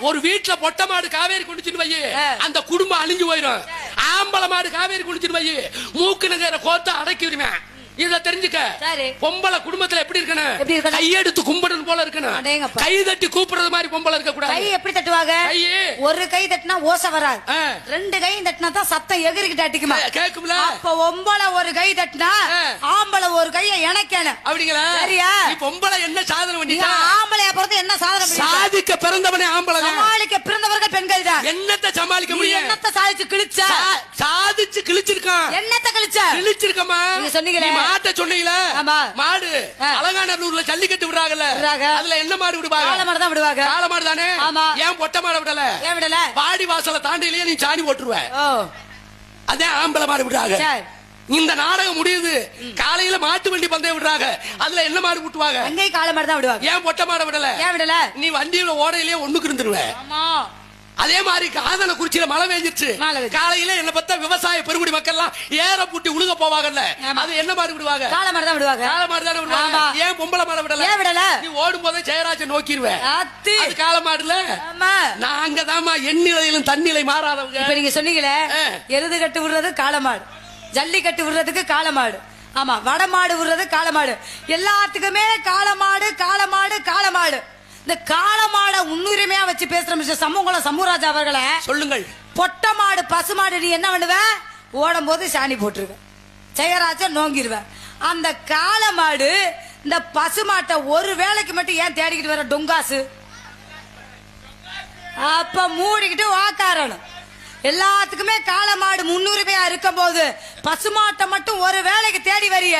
ஒரு வீட்டுல பொட்டை மாடு காவேரி குடிச்சுட்டு வை, அந்த குடும்பம் அழிஞ்சு போயிடும். ஆம்பளை மாடு காவேரி குடிச்சுட்டு வை, மூக்கு நகர கோத்த அடக்கி விடுமே. இத தெரிஞ்சுக்க. பொம்பளை குடும்பத்துல எப்படி இருக்கணும்? கையெடுத்து கும்பிடணும் போல இருக்கணும். கை தட்டி கூப்பிடுறது மாதிரி பொம்பளை இருக்க கூடாது. கை எப்படி தட்டுவாங்க? ஒரு கை தட்டினா ஓசை வராது, ரெண்டு கை தட்டினா தான் சத்தம் எகிரிக்கிட்டு அடிக்குமா கேக்கும்ல. அப்ப பொம்பளை ஒரு கை தட்டினா ஆம்பளை ஒரு கையை இணைக்கணும். அப்படிங்களா? சரியா? பொம்பளை என்ன சாதனை பண்ணிட்டா? ஆம்பளைய பிறந்து என்ன சாதனை? சாதிக்க பிறந்தவனே ஆம்பளை. சமாளிக்க பிறந்தவர்கள் பெண்கள் தான். என்னத்தை சமாளிக்க முடியும்? என்னத்தை சாதிச்சு கிழிச்சா? சாதிச்சு கிழிச்சிருக்கான். என்னத்தை கிழிச்சா? கிழிச்சிருக்கமா? நீங்க சொன்னீங்களே மாட்ட சொன்னீங்களா? மாடு அலங்காநல்லூர்ல ஜல்லிக்கட்டு விடுறாங்கல்ல, அதுல என்ன மாடு விடுவாங்க? காளை மாடு தான் விடுவாங்க. காளை மாடு தானே. ஏன் பொட்டை மாடு விடல? ஏன் விடல? வாடி வாசல தாண்டிலேயே நீ சாணி போட்டுருவ. அதே ஆம்பளை மாடு விடுறாங்க. இந்த நாடகம் முடியுது. காலையில மாட்டு வண்டி பந்தயம் விடுறாங்க, அதுல என்ன மாடு விட்டுவாங்க? அங்கே காளை மாடு தான் விடுவாங்க. ஏன் பொட்டை மாடு விடல? ஏன் விடல? நீ வண்டியில ஓடையிலேயே ஒண்ணுக்கு இருந்துருவ. அதே மாதிரி காதல குறிச்சியில மழை பெஞ்சிருச்சு. காலையில என்ன பார்த்தா விவசாய பெருங்குடி மக்கள் எல்லாம் ஏற பூட்டி உழுக போவாங்கல்ல, அது என்ன மாடு விடுவாங்க? காளை மாடு தான் விடுவாங்க. காளை மாடு தான் விடுவாங்க. ஏன் பொம்பளை மாடு விடல? ஏன் விடல? நீ ஓடும் போதே ஜெயராஜன் நோக்கிடுவேன். அது காளை மாடுல. நாங்க தாமா எண்ணிலையிலும் தண்ணிலை மாறாதவங்க. இப்ப நீங்க சொன்னீங்களே எருது கட்டு விடுறது காளை மாடு, ஜல்லிக்கட்டு விடுறதுக்கு காளை மாடு, ஆமா வட மாடு விடுறது காளை மாடு, எல்லாத்துக்குமே காளை மாடு காளை மாடு காளை மாடு. இந்த காளமாட முன்னுரிமையா வச்சு பேசுற மிஸ்டர் சமூகல சமூராஜ் அவர்களை சொல்லுங்கள். பொட்டை மாடு பசு மாடு நீ என்ன பண்ணுவ? ஓடும் போது சாணி போட்டுருவேன், ஜெயராஜன் நோங்கிடுவேன். அந்த காளமாடு இந்த பசு மாட்டை ஒரு வேலைக்கு மட்டும் ஏன் தேடிக்கிட்டு வர டொங்காசு? அப்ப மூடிக்கிட்டு வாக்காரணும். எல்லாத்துக்குமே காளமாடு முன்னுரிமையா இருக்கும் போது பசுமாட்டை மட்டும் ஒரு வேலைக்கு தேடி வரிய,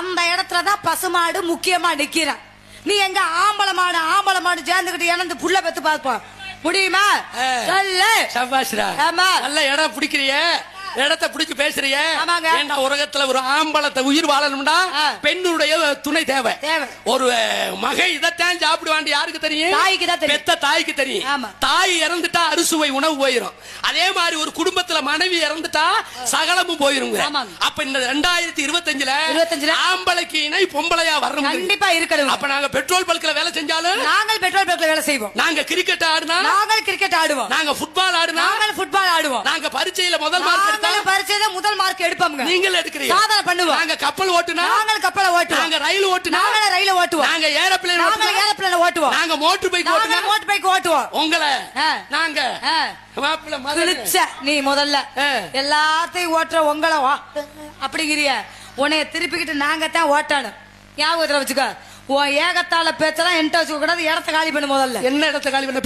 அந்த இடத்துலதான் பசுமாடு முக்கியமா நிக்கிறான். நீ எங்க ஆம்பளை மாடு சேர்ந்துகிட்டு இணைந்து புள்ள பெத்து பார்ப்போம் முடியுமா? நல்ல இடம் பிடிக்கிறிய, இடத்தை பிடிச்சு பேசுறிய. உலகத்துல ஒரு ஆம்பளத்தை உயிர் வாழணும்னா பெண்ணுடைய துணை தேவை. ஒரு மகை இதைத்தான் சாப்பிடுவான் யாருக்கு தெரியும்? தாய்க்கு தான் தெரியும். பெத்த தாய்க்கு தெரியும். தாய் இறந்துட்டா அறுசுவை உணவு போயிரும். அதே மாதிரி ஒரு குடும்பத்துல மனைவி இறந்துட்டா சகலமும் போயிருங்க. அப்ப இந்த 2025 ஆம்பளைக்கு இணை பொம்பளையா வரணும். கண்டிப்பா இருக்கணும். அப்ப நாங்க பெட்ரோல் பல்க்ல வேலை செஞ்சாலும் நாங்கள் பெட்ரோல் பல்க்ல வேலை செய்வோம். நாங்க கிரிக்கெட் ஆடுனா நாங்கள் கிரிக்கெட் ஆடுவோம். நாங்க ஃபுட்பால் ஆடுனா நாங்கள் ஃபுட்பால் ஆடுவோம். நாங்க பரீட்சையில முதல் மார்க் பரிசையில முதல் மார்க் எடுப்போம். நீங்கள் எடுக்கிறீங்க. சாதனை பண்ணுவோம். நாங்க கப்பல் ஓட்டுனா நாங்கள் கப்பலை ஓட்டுவோம். நாங்க ரயில் ஓட்டுனா நாங்கள் ரயில ஓட்டுவோம். நாங்க ஏரோப்ளேன் ஓட்டுவோம். நாங்க மோட்டார் பைக் ஓட்டுனா மோட்டார் பைக் ஓட்டுவோம். உங்களை நாங்க நீ முதல்ல எல்லாத்தையும் ஓட்டுற உங்களை அப்படிங்கிறிய உன்னைய திருப்பிக்கிட்டு நாங்க தான் ஓட்டணும். ஞாபகத்துல வச்சுக்க. உன் ஏகத்தால பேச்செல்லாம் என்கிட்ட வச்சுக்க கூடாது. இடத்த காலி பண்ணு முதல்ல. என்ன இடத்த காலி பண்ண?